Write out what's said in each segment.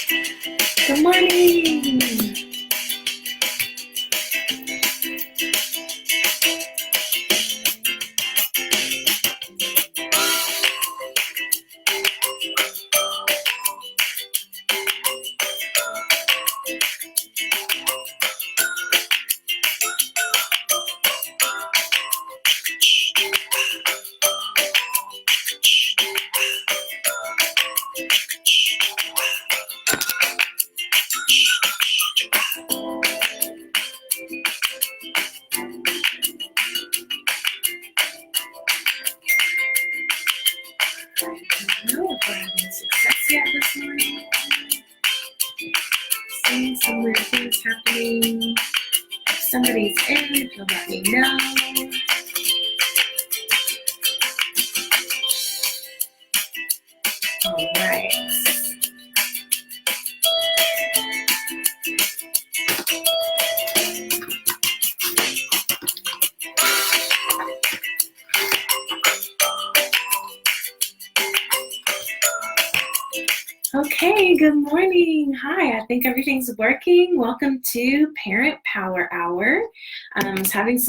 Good morning. I don't know if we're having success yet this morning. Seeing some weird things happening. If somebody's in, if you'll let me know. All right. Okay, good morning. Hi, I think everything's working. Welcome to Parent Power Hour. I was having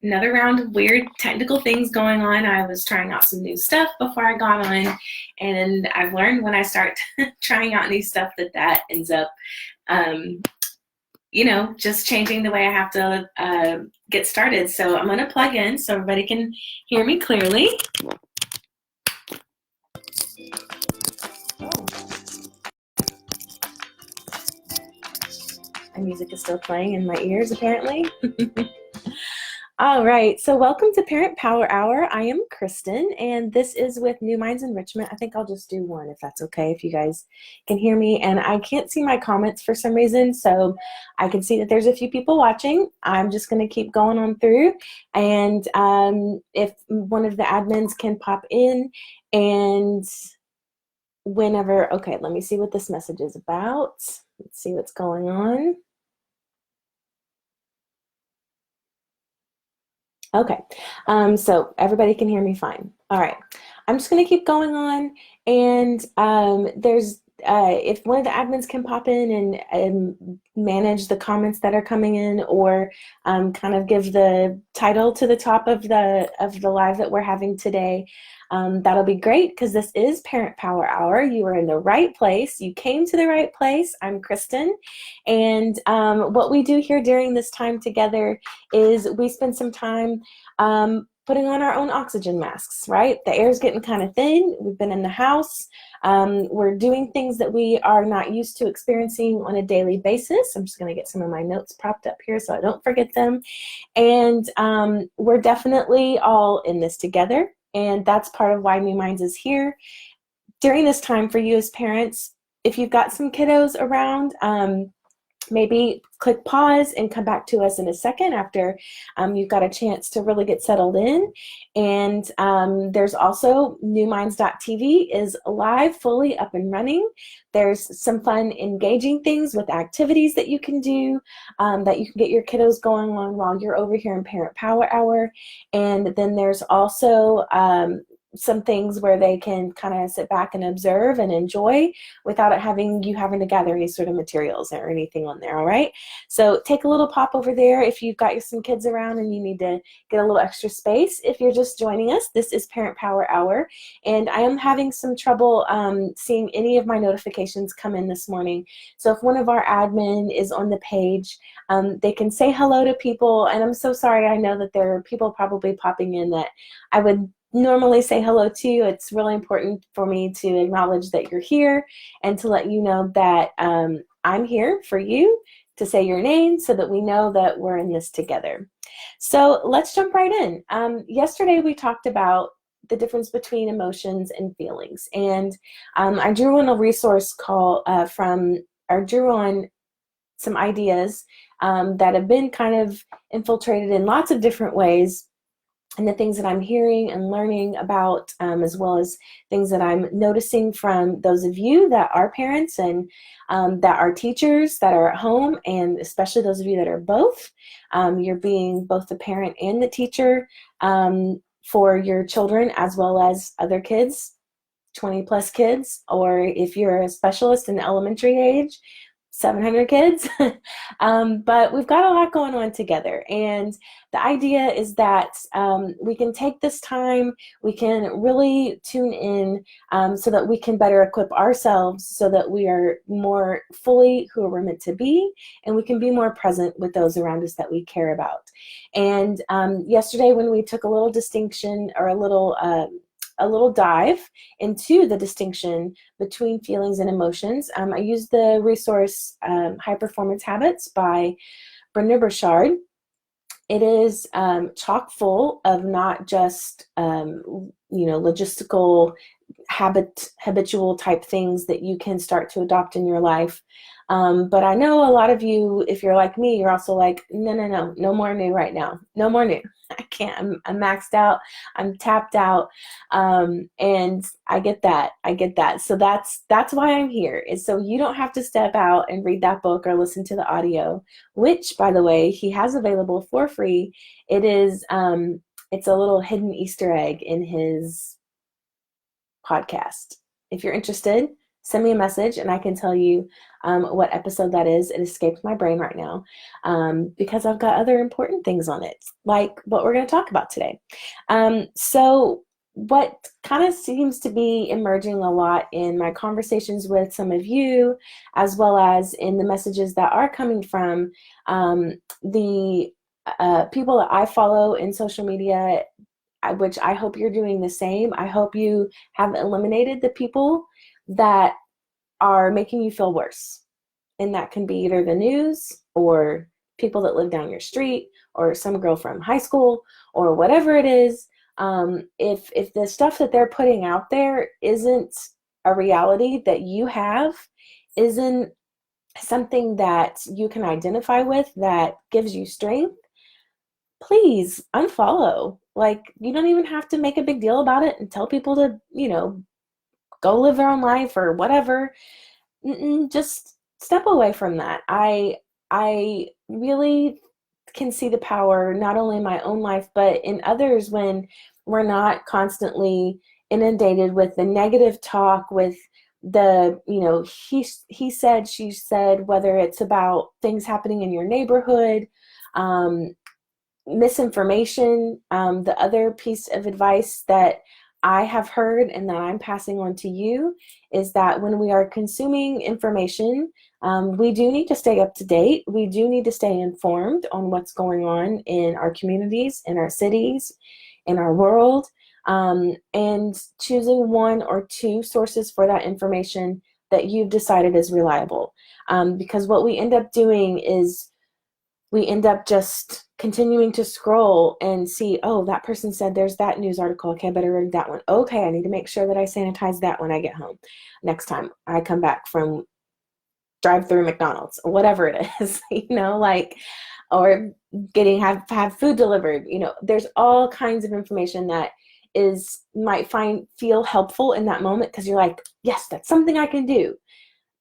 another round of weird technical things going on. I was trying out some new stuff before I got on, and I've learned when I start trying out new stuff that ends up just changing the way I have to get started. So I'm going to plug in so everybody can hear me clearly. My music is still playing in my ears, apparently. All right, so welcome to Parent Power Hour. I am Kristen, and this is with New Minds Enrichment. I think I'll just do one if that's okay, if you guys can hear me. And I can't see my comments for some reason, so I can see that there's a few people watching. I'm just going to keep going on through, and if one of the admins can pop in and whenever, okay, let me see what this message is about. Let's see what's going on. Okay, so everybody can hear me fine. All right, I'm just going to keep going on, and if one of the admins can pop in and manage the comments that are coming in, or kind of give the title to the top of the live that we're having today, that'll be great, because this is Parent Power Hour. You are in the right place. You came to the right place. I'm Kristen, and what we do here during this time together is we spend some time putting on our own oxygen masks, right? The air's getting kind of thin. We've been in the house. We're doing things that we are not used to experiencing on a daily basis. I'm just going to get some of my notes propped up here so I don't forget them. And we're definitely all in this together. And that's part of why New Minds is here. During this time for you as parents, if you've got some kiddos around, maybe click pause and come back to us in a second after you've got a chance to really get settled in. And there's also newminds.tv is live, fully up and running. There's some fun, engaging things with activities that you can do, that you can get your kiddos going on while you're over here in Parent Power Hour. And then there's also some things where they can kind of sit back and observe and enjoy without having to gather any sort of materials or anything on there. All right, so take a little pop over there if you've got some kids around and you need to get a little extra space. If you're just joining us, this is Parent Power Hour, and I am having some trouble seeing any of my notifications come in this morning. So if one of our admin is on the page, they can say hello to people. And I'm so sorry, I know that there are people probably popping in that I would normally say hello to you. It's really important for me to acknowledge that you're here and to let you know that I'm here for you, to say your name so that we know that we're in this together. So let's jump right in. Yesterday we talked about the difference between emotions and feelings, and I drew on a resource drew on some ideas that have been kind of infiltrated in lots of different ways, and the things that I'm hearing and learning about, as well as things that I'm noticing from those of you that are parents and that are teachers that are at home, and especially those of you that are both. You're being both the parent and the teacher for your children as well as other kids. 20 plus kids, or if you're a specialist in elementary age, 700 kids. But we've got a lot going on together. And the idea is that we can take this time, we can really tune in so that we can better equip ourselves so that we are more fully who we're meant to be, and we can be more present with those around us that we care about. And yesterday, when we took a little distinction or a little dive into the distinction between feelings and emotions, I used the resource High Performance Habits by Brendon Burchard. It is chock full of not just logistical habitual type things that you can start to adopt in your life. But I know a lot of you, if you're like me, you're also like, no more new right now. No more new. I can't. I'm maxed out. I'm tapped out. And I get that. So that's why I'm here, is so you don't have to step out and read that book or listen to the audio, which, by the way, he has available for free. It is, it's a little hidden Easter egg in his podcast. If you're interested, send me a message and I can tell you what episode that is. It escapes my brain right now because I've got other important things on it, like what we're going to talk about today. So what kind of seems to be emerging a lot in my conversations with some of you, as well as in the messages that are coming from the people that I follow in social media, which I hope you're doing the same. I hope you have eliminated the people that are making you feel worse. And that can be either the news or people that live down your street or some girl from high school or whatever it is. If the stuff that they're putting out there isn't a reality that you have, isn't something that you can identify with that gives you strength, please unfollow. Like, you don't even have to make a big deal about it and tell people to, go live their own life or whatever. Just step away from that. I really can see the power, not only in my own life, but in others, when we're not constantly inundated with the negative talk, with the, he said, she said, whether it's about things happening in your neighborhood, misinformation. The other piece of advice that I have heard and that I'm passing on to you is that when we are consuming information, we do need to stay up to date. We do need to stay informed on what's going on in our communities, in our cities, in our world, and choosing one or two sources for that information that you've decided is reliable. Because what we end up doing is we end up just continuing to scroll and see, oh, that person said there's that news article. Okay, I better read that one. Okay, I need to make sure that I sanitize that when I get home next time I come back from drive-through McDonald's or whatever it is, or have food delivered. There's all kinds of information that might feel helpful in that moment because you're like, yes, that's something I can do.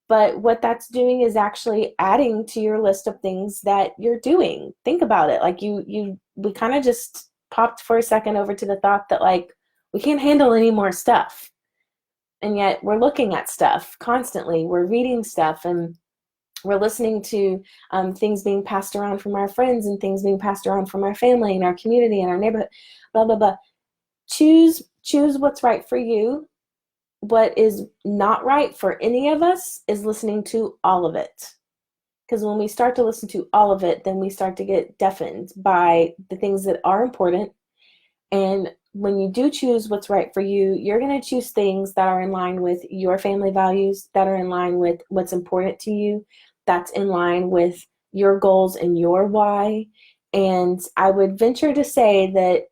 But what that's doing is actually adding to your list of things that you're doing. Think about it. Like we kind of just popped for a second over to the thought that we can't handle any more stuff. And yet we're looking at stuff constantly. We're reading stuff and we're listening to things being passed around from our friends and things being passed around from our family and our community and our neighborhood, blah, blah, blah. Choose what's right for you. What is not right for any of us is listening to all of it. Because when we start to listen to all of it, then we start to get deafened by the things that are important. And when you do choose what's right for you, you're going to choose things that are in line with your family values, that are in line with what's important to you, that's in line with your goals and your why. And I would venture to say that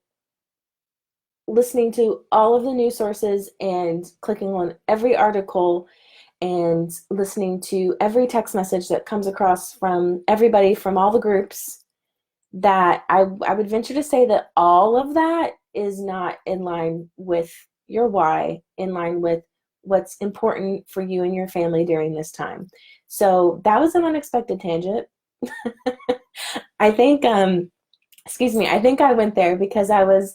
listening to all of the news sources and clicking on every article and listening to every text message that comes across from everybody from all the groups, that I would venture to say that all of that is not in line with your why, in line with what's important for you and your family during this time. So that was an unexpected tangent. I think, I think I went there because I was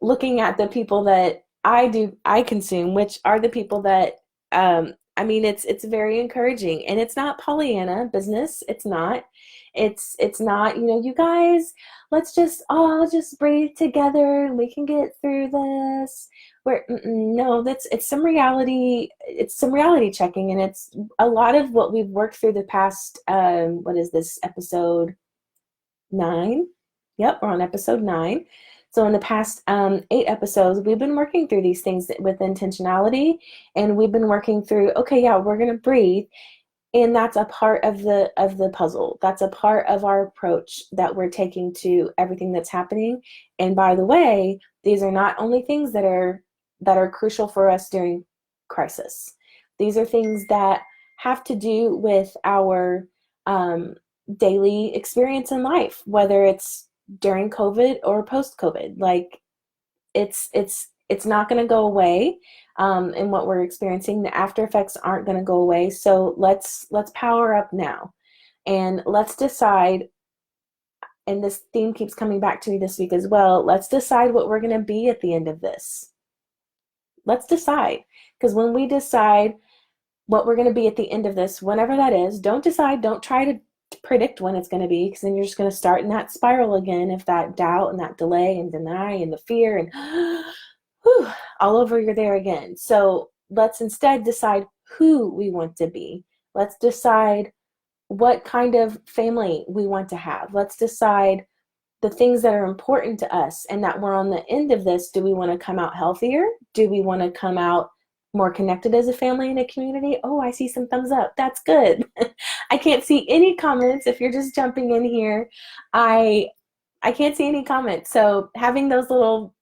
looking at the people that I consume, which are the people that I mean it's very encouraging, and it's not Pollyanna business. It's not. It's not, you guys, let's just all just breathe together and we can get through this. Where no, it's some reality checking, and it's a lot of what we've worked through the past what is this, episode 9? Yep, we're on episode 9. So in the past 8 episodes, we've been working through these things with intentionality, and we've been working through, okay, yeah, we're gonna breathe, and that's a part of the puzzle. That's a part of our approach that we're taking to everything that's happening. And by the way, these are not only things that are crucial for us during crisis. These are things that have to do with our um, daily experience in life, whether it's during COVID or post COVID. Like it's not going to go away. In what we're experiencing, the after effects aren't going to go away. So let's power up now, and let's decide. And this theme keeps coming back to me this week as well. Let's decide what we're going to be at the end of this. Let's decide, because when we decide what we're going to be at the end of this, whenever that is, don't try to predict when it's going to be, because then you're just going to start in that spiral again of that doubt and that delay and deny and the fear and whew, all over, you're there again. So let's instead decide who we want to be. Let's decide what kind of family we want to have. Let's decide the things that are important to us, and that we're on the end of this. Do we want to come out healthier? Do we want to come out more connected as a family and a community? Oh, I see some thumbs up. That's good. I can't see any comments if you're just jumping in here. I can't see any comments. So having those little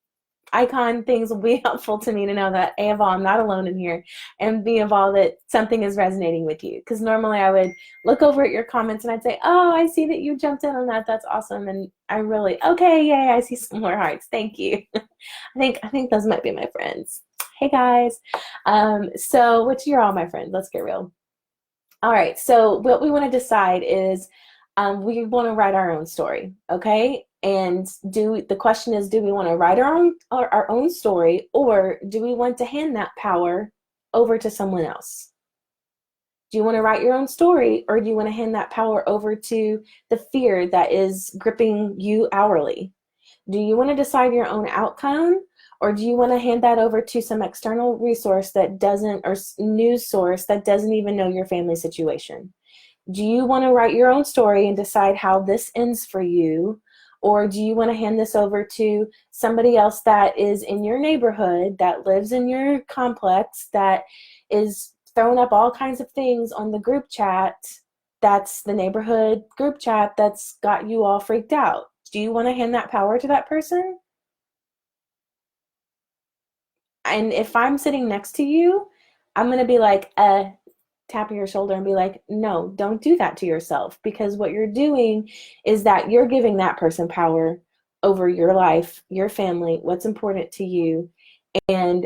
icon things will be helpful to me to know that A, of all, I'm not alone in here, and B, of all, that something is resonating with you. Because normally I would look over at your comments and I'd say, oh, I see that you jumped in on that. That's awesome. And I really, okay, yay, I see some more hearts. Thank you. I think those might be my friends. Hey guys. So which you're all my friends. Let's get real. All right, so what we want to decide is we want to write our own story, okay? And the question is, do we want to write our own story, or do we want to hand that power over to someone else? Do you want to write your own story, or do you want to hand that power over to the fear that is gripping you hourly? Do you want to decide your own outcome, or do you want to hand that over to some external resource that doesn't, or news source that doesn't even know your family situation? Do you want to write your own story and decide how this ends for you? Or do you want to hand this over to somebody else that is in your neighborhood, that lives in your complex, that is throwing up all kinds of things on the group chat, that's the neighborhood group chat that's got you all freaked out? Do you want to hand that power to that person? And if I'm sitting next to you, I'm going to be like, tapping your shoulder and be like, no, don't do that to yourself, because what you're doing is that you're giving that person power over your life, your family, what's important to you. And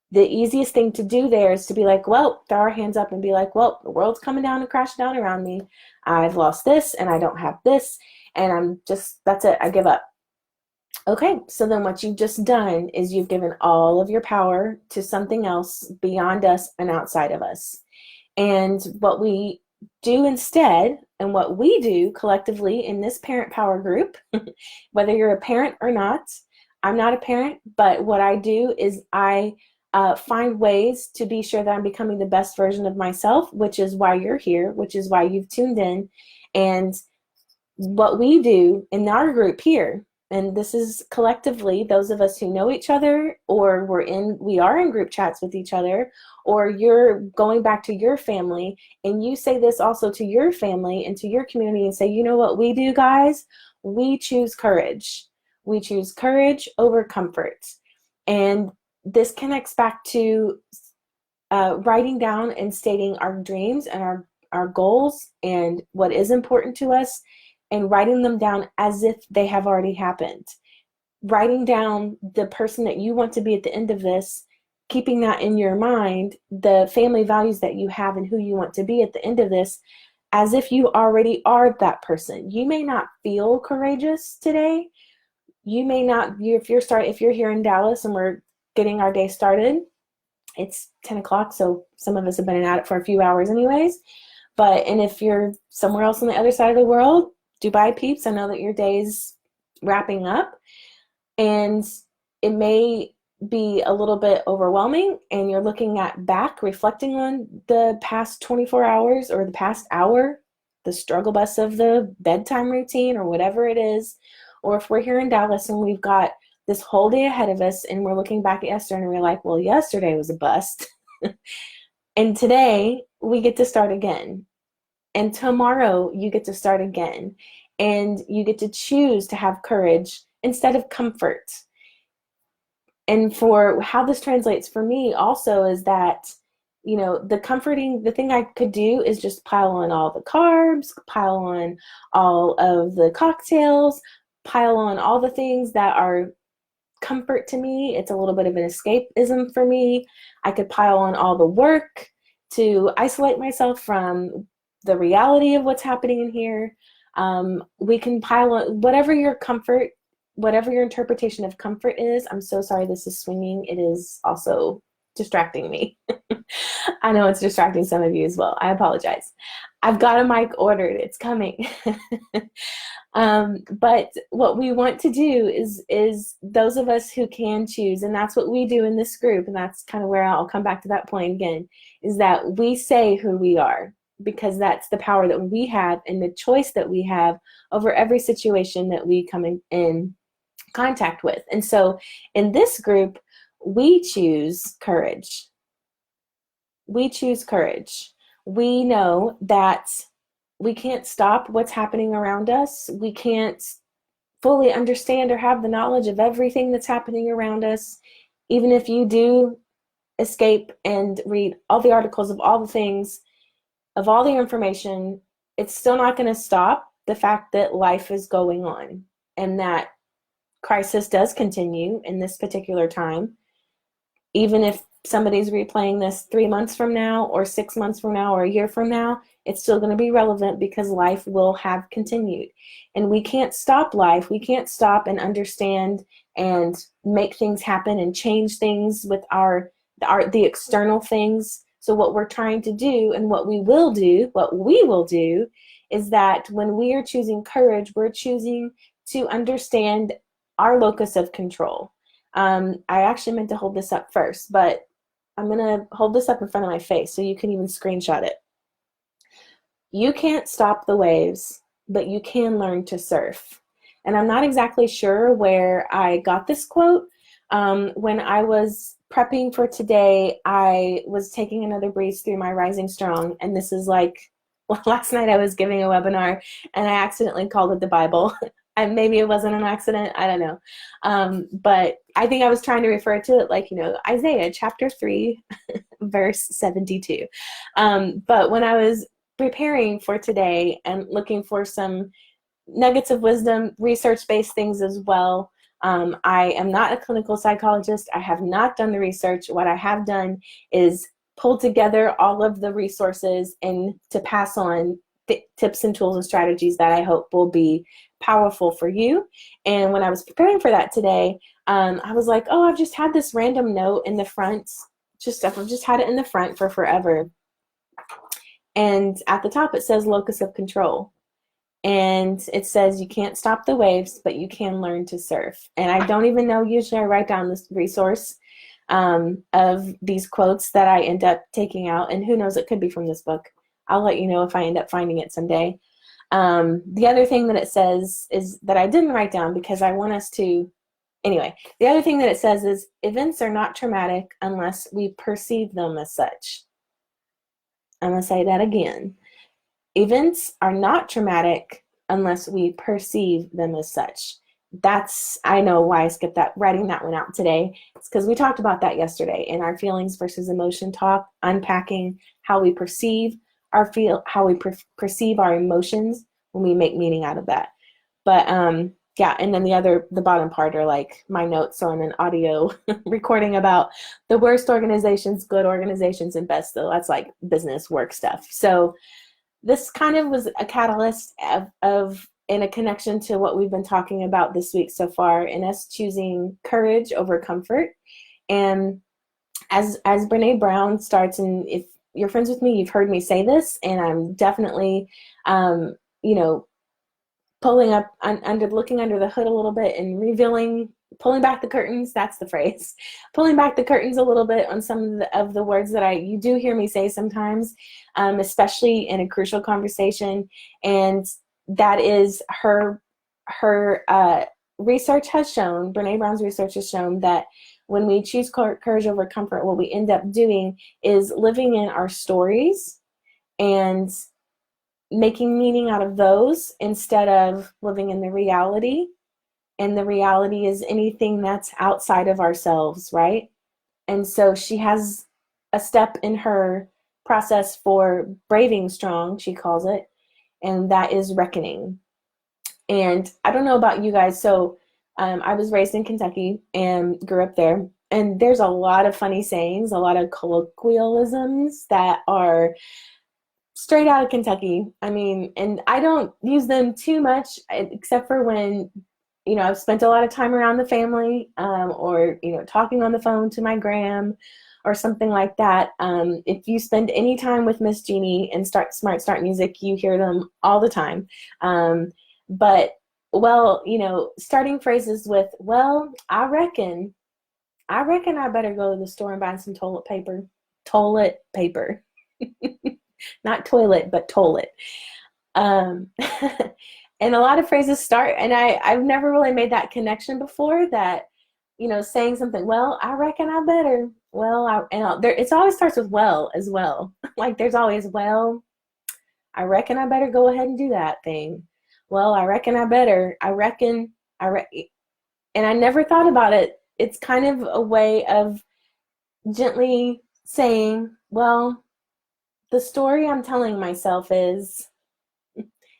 the easiest thing to do there is to be like, well, throw our hands up and be like, well, the world's coming down and crashing down around me. I've lost this and I don't have this. And that's it. I give up. Okay, so then what you've just done is you've given all of your power to something else beyond us and outside of us. And what we do instead, and what we do collectively in this parent power group, whether you're a parent or not, I'm not a parent, but what I do is I find ways to be sure that I'm becoming the best version of myself, which is why you're here, which is why you've tuned in. And what we do in our group here, and this is collectively those of us who know each other, or we are in group chats with each other, or you're going back to your family and you say this also to your family and to your community and say, you know what we do, guys? We choose courage. We choose courage over comfort. And this connects back to writing down and stating our dreams and our goals and what is important to us, and writing them down as if they have already happened. Writing down the person that you want to be at the end of this, keeping that in your mind, the family values that you have and who you want to be at the end of this, as if you already are that person. You may not feel courageous today. You may not, if you're here in Dallas and we're getting our day started. It's 10 o'clock, so some of us have been at it for a few hours anyways. And if you're somewhere else on the other side of the world, Dubai peeps, I know that your day's wrapping up, and it may be a little bit overwhelming, and you're looking at back, reflecting on the past 24 hours or the past hour, the struggle bus of the bedtime routine or whatever it is. Or if we're here in Dallas and we've got this whole day ahead of us and we're looking back at yesterday and we're like, well, yesterday was a bust. And today we get to start again. And tomorrow you get to start again. And you get to choose to have courage instead of comfort. And for how this translates for me also is that, the thing I could do is just pile on all the carbs, pile on all of the cocktails, pile on all the things that are comfort to me. It's a little bit of an escapism for me. I could pile on all the work to isolate myself from the reality of what's happening in here. We can pile on whatever your comfort, whatever your interpretation of comfort is. I'm so sorry this is swinging. It is also distracting me. I know it's distracting some of you as well. I apologize. I've got a mic ordered. It's coming. But what we want to do is those of us who can choose, and that's what we do in this group, and that's kind of where I'll come back to that point again, is that we say who we are, because that's the power that we have and the choice that we have over every situation that we come in contact with. And so in this group, we choose courage. We choose courage. We know that we can't stop what's happening around us. We can't fully understand or have the knowledge of everything that's happening around us. Even if you do escape and read all the articles of all the things, of all the information, it's still not going to stop the fact that life is going on and that crisis does continue in this particular time. Even if somebody's replaying this 3 months from now or 6 months from now or a year from now, it's still going to be relevant because life will have continued. And we can't stop life. We can't stop and understand and make things happen and change things with the external things. So what we're trying to do and what we will do is that when we are choosing courage, we're choosing to understand our locus of control. I actually meant to hold this up first, but I'm going to hold this up in front of my face so you can even screenshot it. You can't stop the waves, but you can learn to surf. And I'm not exactly sure where I got this quote. When I was prepping for today, I was taking another breeze through my Rising Strong, and this is last night I was giving a webinar and I accidentally called it the Bible. And maybe it wasn't an accident, I don't know. But I think I was trying to refer to it Isaiah chapter 3, verse 72. But when I was preparing for today and looking for some nuggets of wisdom, research-based things as well, I am not a clinical psychologist. I have not done the research. What I have done is pull together all of the resources and to pass on tips and tools and strategies that I hope will be powerful for you. And when I was preparing for that today, I was like, oh, I've just had this random note in the front, I've just had it in the front for forever. And at the top it says locus of control. And it says you can't stop the waves, but you can learn to surf. And I don't even know, usually I write down this resource of these quotes that I end up taking out. And who knows, it could be from this book. I'll let you know if I end up finding it someday. The other thing that it says is that I didn't write down because I want us to, anyway, the other thing that it says is events are not traumatic unless we perceive them as such. I'm going to say that again. Events are not traumatic unless we perceive them as such. I know why I skipped writing that one out today. It's because we talked about that yesterday in our feelings versus emotion talk, unpacking how we perceive perceive our emotions when we make meaning out of that. But yeah, and then the bottom part are like my notes on an audio recording about the worst organizations, good organizations, and best. So that's like business work stuff. So this kind of was a catalyst of in a connection to what we've been talking about this week so far, in us choosing courage over comfort. And as Brene Brown starts, and if you're friends with me, you've heard me say this, and I'm definitely, you know, pulling up under, looking under the hood a little bit and revealing, pulling back the curtains. That's the phrase. Pulling back the curtains a little bit on some of the words that you do hear me say sometimes, especially in a crucial conversation. And that is her research has shown, Brene Brown's research has shown that when we choose courage over comfort, what we end up doing is living in our stories and making meaning out of those instead of living in the reality. And the reality is anything that's outside of ourselves, right? And so she has a step in her process for braving strong, she calls it, and that is reckoning. And I don't know about you guys, so I was raised in Kentucky and grew up there. And there's a lot of funny sayings, a lot of colloquialisms that are straight out of Kentucky. I mean, and I don't use them too much, except for when, I've spent a lot of time around the family, or, talking on the phone to my gram or something like that. If you spend any time with Miss Jeannie and Smart Start Music, you hear them all the time. But, well, starting phrases with, well, I reckon I better go to the store and buy some toilet paper. Toilet paper. Not toilet, but toilet. And a lot of phrases start, and I've never really made that connection before that, saying something, well, I reckon I better. Well, it always starts with well as well. Like there's always, well, I reckon I better go ahead and do that thing. Well, I reckon I better. And I never thought about it. It's kind of a way of gently saying, well, the story I'm telling myself is,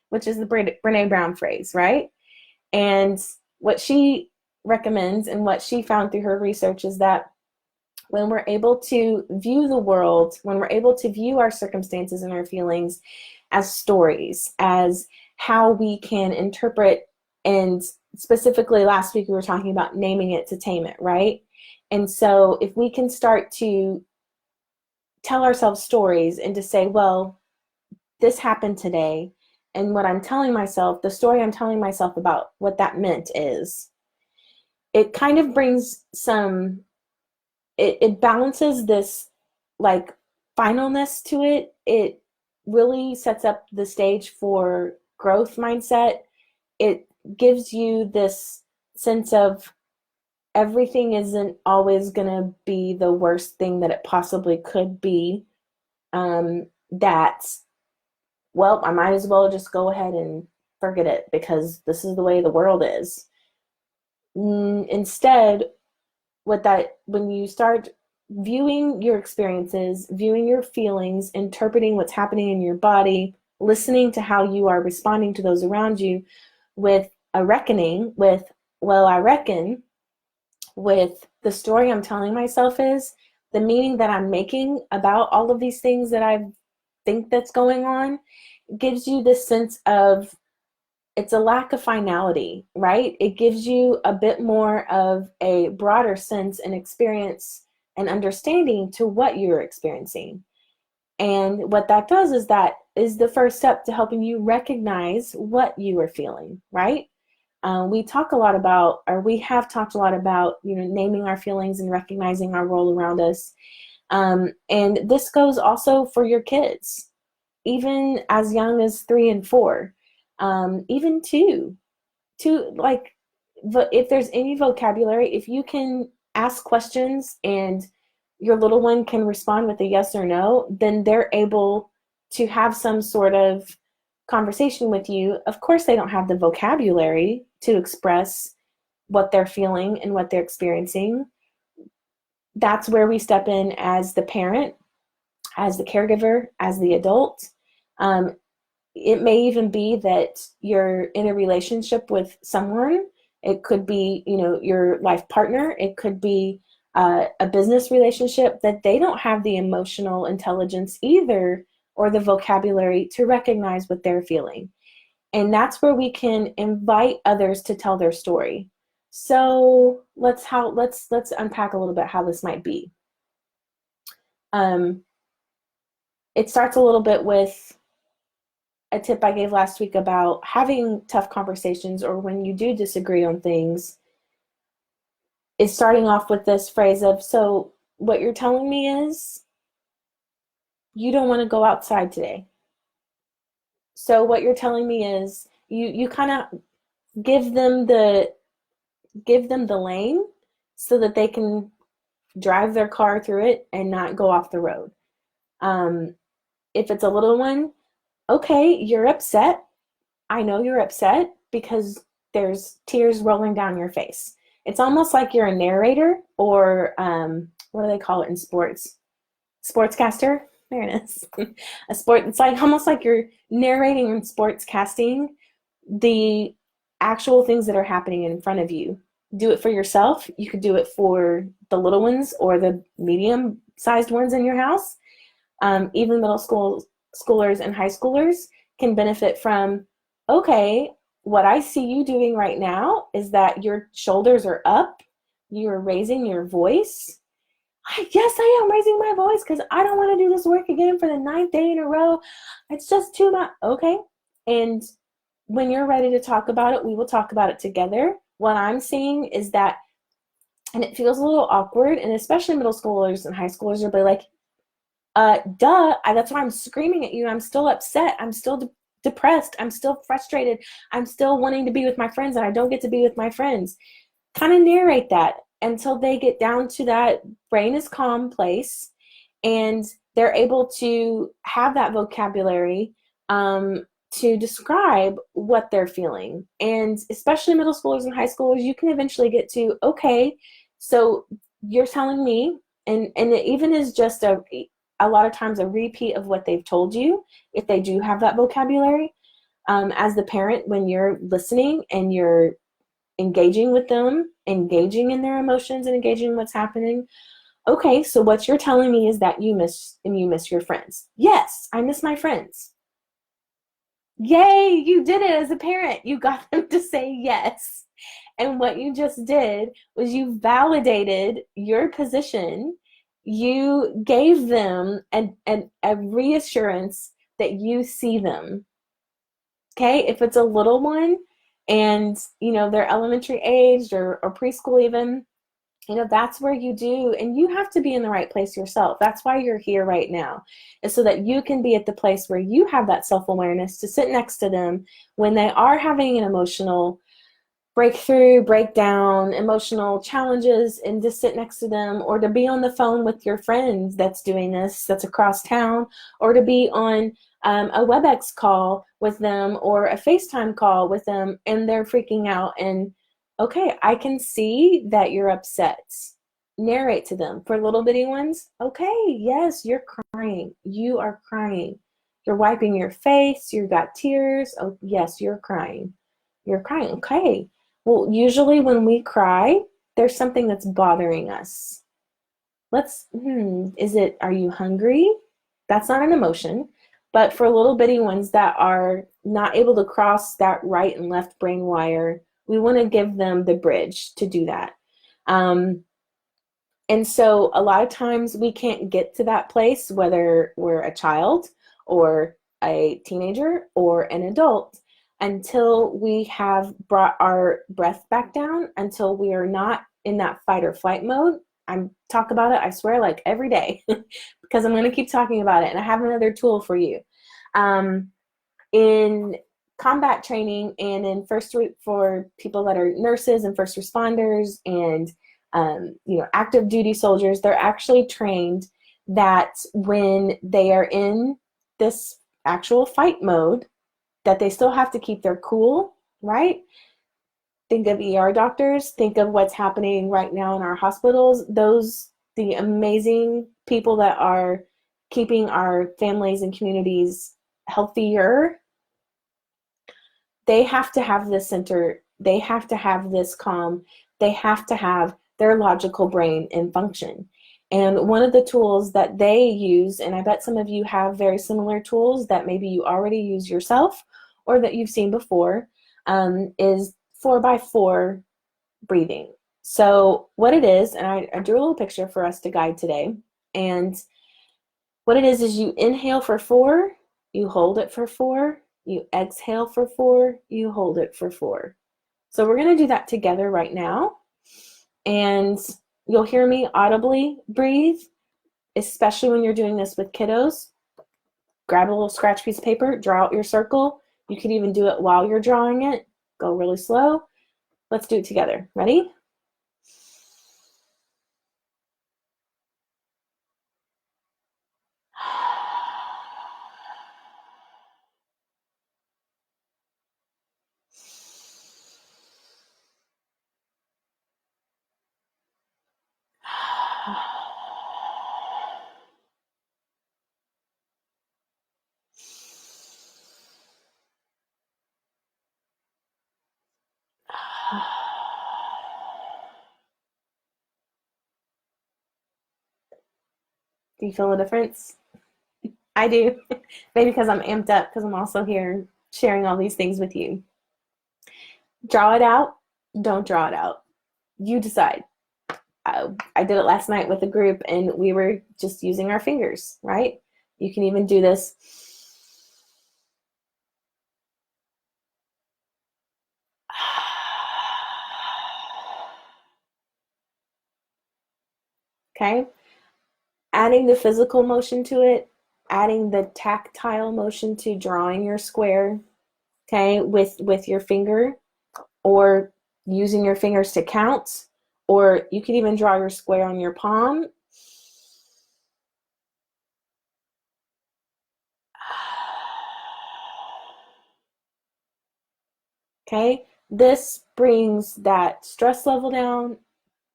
which is the Brene Brown phrase, right? And what she recommends and what she found through her research is that when we're able to view the world, when we're able to view our circumstances and our feelings as stories, as how we can interpret, and specifically last week we were talking about naming it to tame it, right? And so if we can start to tell ourselves stories and to say, well, this happened today, and what I'm telling myself, the story I'm telling myself about what that meant is, it kind of brings it balances this like finalness to it. It really sets up the stage for growth mindset. It gives you this sense of everything isn't always going to be the worst thing that it possibly could be. That, well, I might as well just go ahead and forget it because this is the way the world is. Instead, when you start viewing your experiences, viewing your feelings, interpreting what's happening in your body, listening to how you are responding to those around you with a reckoning, with, well, I reckon, with the story I'm telling myself is, the meaning that I'm making about all of these things that I think that's going on, gives you this sense of, it's a lack of finality, right? It gives you a bit more of a broader sense and experience and understanding to what you're experiencing. And what that does is that is the first step to helping you recognize what you are feeling, right? We talk a lot about, or we have talked a lot about, naming our feelings and recognizing our world around us. And this goes also for your kids, even as young as 3 and 4, even 2, like, if there's any vocabulary, if you can ask questions and your little one can respond with a yes or no, then they're able to have some sort of conversation with you. Of course, they don't have the vocabulary to express what they're feeling and what they're experiencing. That's where we step in as the parent, as the caregiver, as the adult. It may even be that you're in a relationship with someone. It could be, your life partner. It could be a business relationship, that they don't have the emotional intelligence either, or the vocabulary to recognize what they're feeling. And that's where we can invite others to tell their story. So let's unpack a little bit how this might be. Um, it starts a little bit with a tip I gave last week about having tough conversations, or when you do disagree on things, is starting off with this phrase of, so what you're telling me is you don't want to go outside today. So what you're telling me is you kind of give them the give them the lane so that they can drive their car through it and not go off the road. Um, if it's a little one, okay, you're upset. I know you're upset because there's tears rolling down your face. It's almost like you're a narrator, or what do they call it in sports? Sportscaster. There it is. A sport. It's like almost like you're narrating in sports casting the actual things that are happening in front of you. Do it for yourself. You could do it for the little ones or the medium-sized ones in your house. Even schoolers and high schoolers can benefit from, okay, what I see you doing right now is that your shoulders are up, you're raising your voice. Yes, I am raising my voice because I don't want to do this work again for the 9th day in a row. It's just too much. Okay. And when you're ready to talk about it, we will talk about it together. What I'm seeing is that, and it feels a little awkward, and especially middle schoolers and high schoolers will be like, that's why I'm screaming at you. I'm still upset. I'm still depressed. I'm still frustrated. I'm still wanting to be with my friends, and I don't get to be with my friends. Kind of narrate that until they get down to that brain is calm place, and they're able to have that vocabulary to describe what they're feeling. And especially middle schoolers and high schoolers, you can eventually get to, okay, so you're telling me, and it even is just a lot of times a repeat of what they've told you, if they do have that vocabulary. As the parent, when you're listening and you're engaging with them, engaging in their emotions and engaging in what's happening. Okay, so what you're telling me is that you miss your friends. Yes, I miss my friends. Yay, you did it as a parent. You got them to say yes. And what you just did was you validated your position. You gave them a reassurance that you see them. Okay, if it's a little one and they're elementary aged or preschool even, that's where you do, and you have to be in the right place yourself. That's why you're here right now, is so that you can be at the place where you have that self-awareness to sit next to them when they are having an emotional breakthrough, breakdown, emotional challenges, and just sit next to them, or to be on the phone with your friend that's doing this, that's across town, or to be on a WebEx call with them or a FaceTime call with them, and they're freaking out. And okay, I can see that you're upset. Narrate to them. For little bitty ones, okay, yes, you're crying. You are crying. You're wiping your face. You've got tears. Oh, yes, you're crying. You're crying. Okay. Well, usually when we cry, there's something that's bothering us. Are you hungry? That's not an emotion. But for little bitty ones that are not able to cross that right and left brain wire, we want to give them the bridge to do that. And so a lot of times we can't get to that place, whether we're a child or a teenager or an adult, until we have brought our breath back down, until we are not in that fight or flight mode. I talk about it, I swear, like every day, because I'm going to keep talking about it. And I have another tool for you. In combat training and for people that are nurses and first responders and active duty soldiers, they're actually trained that when they are in this actual fight mode, that they still have to keep their cool, right? Think of ER doctors, think of what's happening right now in our hospitals, the amazing people that are keeping our families and communities healthier. They have to have this center, they have to have this calm, they have to have their logical brain in function. And one of the tools that they use, and I bet some of you have very similar tools that maybe you already use yourself or that you've seen before, is 4x4 breathing. So what it is, and I drew a little picture for us to guide today, and what it is you inhale for 4, you hold it for 4, you exhale for 4, you hold it for 4. So we're going to do that together right now, and you'll hear me audibly breathe, especially when you're doing this with kiddos. Grab a little scratch piece of paper, draw out your circle. You can even do it while you're drawing it. Go really slow. Let's do it together. Ready? Do you feel a difference? I do. Maybe because I'm amped up because I'm also here sharing all these things with you. Draw it out. Don't draw it out. You decide. I did it last night with a group and we were just using our fingers, right? You can even do this. Okay? Adding the physical motion to it, adding the tactile motion to drawing your square, okay, with your finger, or using your fingers to count, or you could even draw your square on your palm. Okay, this brings that stress level down,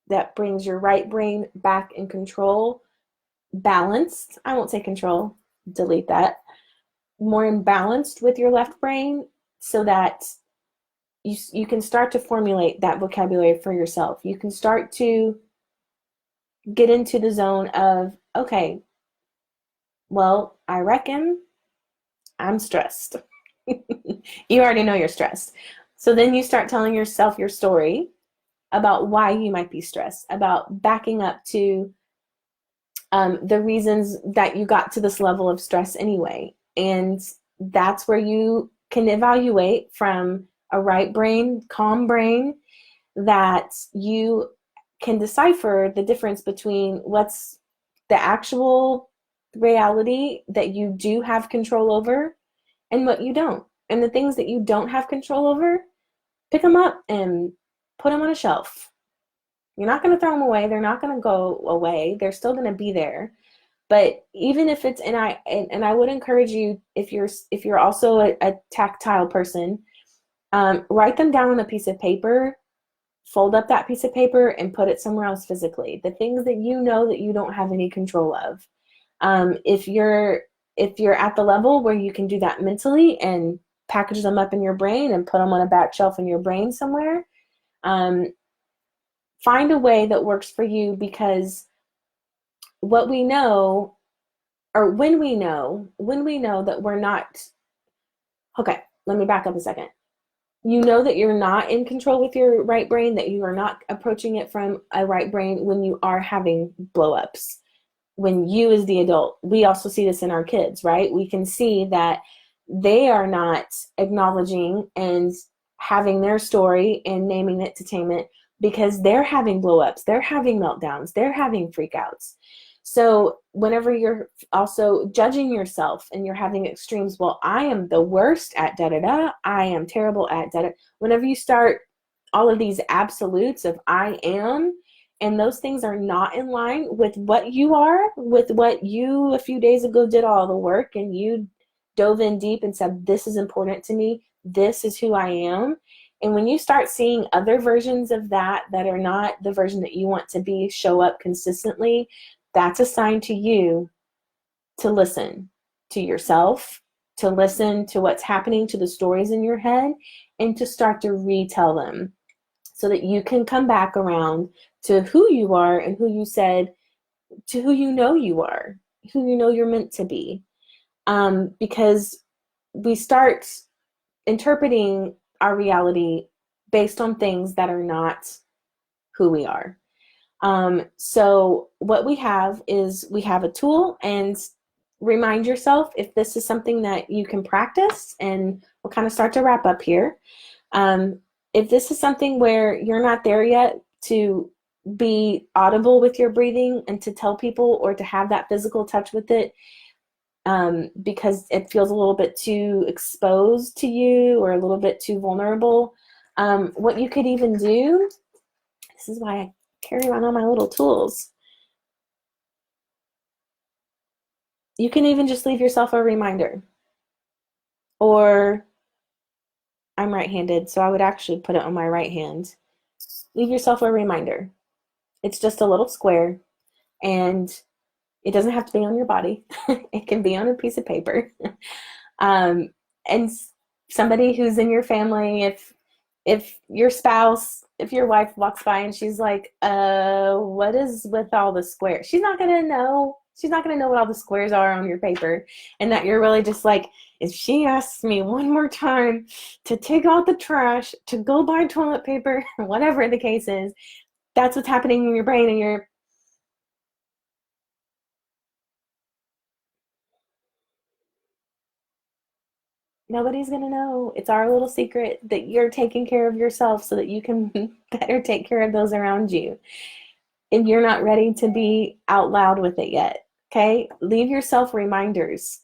that brings your right brain back in control, balanced. I won't say control, delete that. More imbalanced with your left brain so that you can start to formulate that vocabulary for yourself. You can start to get into the zone of, okay, well, I reckon I'm stressed. You already know you're stressed. So then you start telling yourself your story about why you might be stressed, about backing up to the reasons that you got to this level of stress anyway. And that's where you can evaluate from a right brain, calm brain, that you can decipher the difference between what's the actual reality that you do have control over and what you don't. And the things that you don't have control over, pick them up and put them on a shelf. You're not going to throw them away. They're not going to go away. They're still going to be there. But even if it's, and I would encourage you, if you're also a tactile person, write them down on a piece of paper, fold up that piece of paper and put it somewhere else physically. The things that you know that you don't have any control of. If you're at the level where you can do that mentally and package them up in your brain and put them on a back shelf in your brain somewhere, find a way that works for you, because what we know, or when we know that we're not, okay, let me back up a second. You know that you're not in control with your right brain, that you are not approaching it from a right brain when you are having blow-ups. When you as the adult, we also see this in our kids, right? We can see that they are not acknowledging and having their story and naming it to tame it, because they're having blow-ups, they're having meltdowns, they're having freakouts. So whenever you're also judging yourself and you're having extremes, well, I am the worst at da-da-da, I am terrible at da-da. Whenever you start all of these absolutes of I am, and those things are not in line with what you are, with what you a few days ago did all the work and you dove in deep and said, this is important to me, this is who I am. And when you start seeing other versions of that that are not the version that you want to be show up consistently, that's a sign to you to listen to yourself, to listen to what's happening, to the stories in your head, and to start to retell them so that you can come back around to who you are and who you said, to who you know you are, who you know you're meant to be. Because we start interpreting our reality based on things that are not who we are. So what we have is we have a tool, and remind yourself if this is something that you can practice, and we'll kind of start to wrap up here. If this is something where you're not there yet to be audible with your breathing and to tell people or to have that physical touch with it, because it feels a little bit too exposed to you or a little bit too vulnerable, what you could even do, this is why I carry around all my little tools. You can even just leave yourself a reminder. Or I'm right-handed, so I would actually put it on my right hand. Leave yourself a reminder. It's just a little square, and it doesn't have to be on your body. It can be on a piece of paper. And somebody who's in your family, if your spouse, if your wife walks by and she's like, what is with all the squares? She's not gonna know. She's not gonna know what all the squares are on your paper, and that you're really just like, if she asks me one more time to take out the trash, to go buy toilet paper, whatever the case is, that's what's happening in your brain, and you're nobody's gonna know. It's our little secret that you're taking care of yourself so that you can better take care of those around you. If you're not ready to be out loud with it yet, okay? Leave yourself reminders.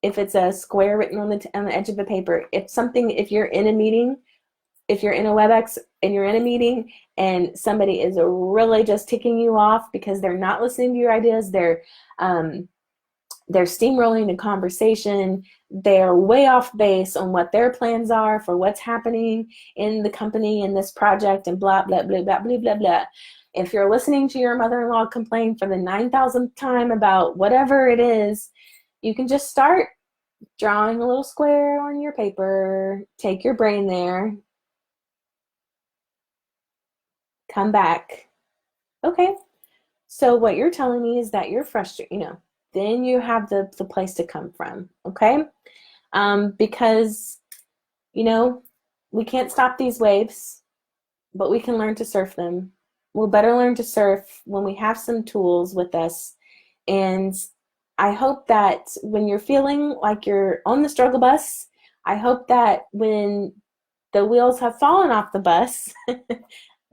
If it's a square written on the edge of the paper, if you're in a meeting, if you're in a WebEx and you're in a meeting and somebody is really just ticking you off because they're not listening to your ideas, they're steamrolling the conversation, they're way off base on what their plans are for what's happening in the company in this project, and blah, blah, blah, blah, blah, blah, blah. If you're listening to your mother-in-law complain for the 9,000th time about whatever it is, you can just start drawing a little square on your paper, take your brain there, come back. Okay, so what you're telling me is that you're frustrated, then you have the place to come from, okay? Because, we can't stop these waves, but we can learn to surf them. We'll better learn to surf when we have some tools with us. And I hope that when you're feeling like you're on the struggle bus, I hope that when the wheels have fallen off the bus,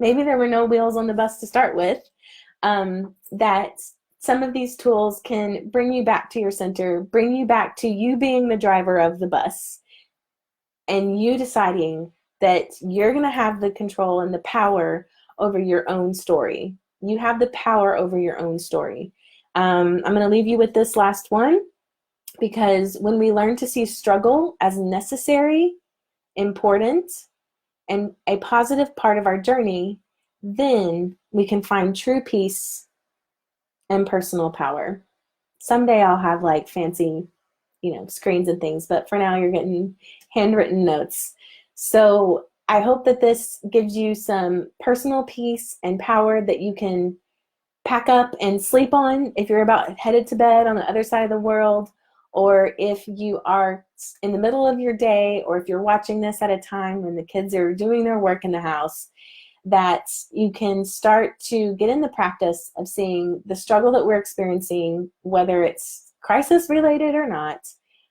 maybe there were no wheels on the bus to start with, that some of these tools can bring you back to your center, bring you back to you being the driver of the bus, and you deciding that you're going to have the control and the power over your own story. You have the power over your own story. I'm going to leave you with this last one, because when we learn to see struggle as necessary, important, and a positive part of our journey, then we can find true peace and personal power. Someday I'll have like fancy, screens and things, but for now you're getting handwritten notes. So I hope that this gives you some personal peace and power that you can pack up and sleep on if you're about headed to bed on the other side of the world, or if you are in the middle of your day, or if you're watching this at a time when the kids are doing their work in the house, that you can start to get in the practice of seeing the struggle that we're experiencing, whether it's crisis related or not,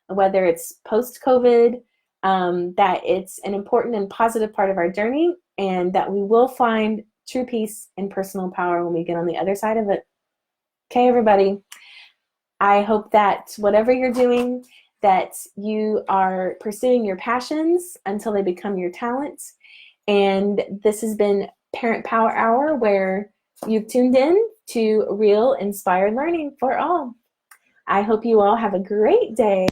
whether it's post-COVID, that it's an important and positive part of our journey, and that we will find true peace and personal power when we get on the other side of it. Okay, everybody. I hope that whatever you're doing, that you are pursuing your passions until they become your talents. And this has been Parent Power Hour, where you've tuned in to real inspired learning for all. I hope you all have a great day.